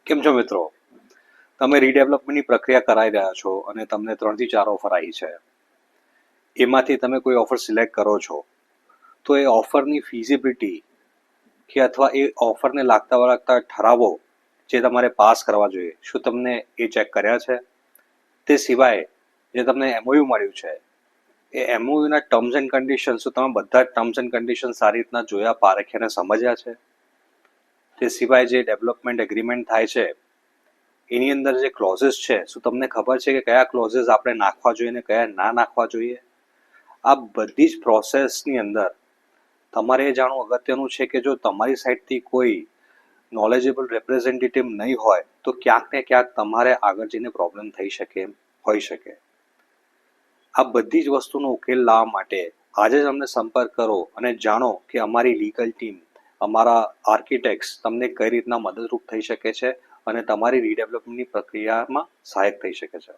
કેમ છો મિત્રો? તમે રીડેવલપમેન્ટની પ્રક્રિયા કરાવી રહ્યા છો અને તમને 3 થી 4 ઓફર આવી છે. એમાંથી તમે કોઈ ઓફર સિલેક્ટ કરો છો તો એ ઓફરની ફિઝિબિલિટી કે અથવા એ ઓફરને લાગતા ઠરાવો જે તમારે પાસ કરવા જોઈએ, શું તમને એ ચેક કર્યા છે? તે સિવાય જે તમને એમઓયુ મળ્યું છે એ એમઓયુના ટર્મ્સ એન્ડ કન્ડિશન્સ, શું તમે બધા જ ટર્મ્સ એન્ડ કન્ડિશન સારી રીતના જોયા, પારખ્યા અને સમજ્યા છે? તે સિવાય જે ડેવલપમેન્ટ એગ્રીમેન્ટ થાય છે એની અંદર જે ક્લોઝિસ છે, શું તમને ખબર છે કે કયા ક્લોઝિસ આપણે નાખવા જોઈએ અને કયા ના નાખવા જોઈએ? આ બધી જ પ્રોસેસની અંદર તમારે એ જાણવું અગત્યનું છે કે જો તમારી સાઈડથી કોઈ નોલેજેબલ રિપ્રેઝેન્ટેટિવ નહીં હોય તો ક્યાંક ને ક્યાંક તમારે આગળ જઈને પ્રોબ્લેમ થઈ શકે એમ હોઈ શકે. આ બધી જ વસ્તુનો ઉકેલ લાવવા માટે આજે જ અમને સંપર્ક કરો અને જાણો કે અમારી લીગલ ટીમ, અમારા આર્કિટેક્ટ્સ તમને કઈ રીતના મદદરૂપ થઈ શકે છે અને તમારી રીડેવલપમેન્ટની પ્રક્રિયામાં સહાયક થઈ શકે છે.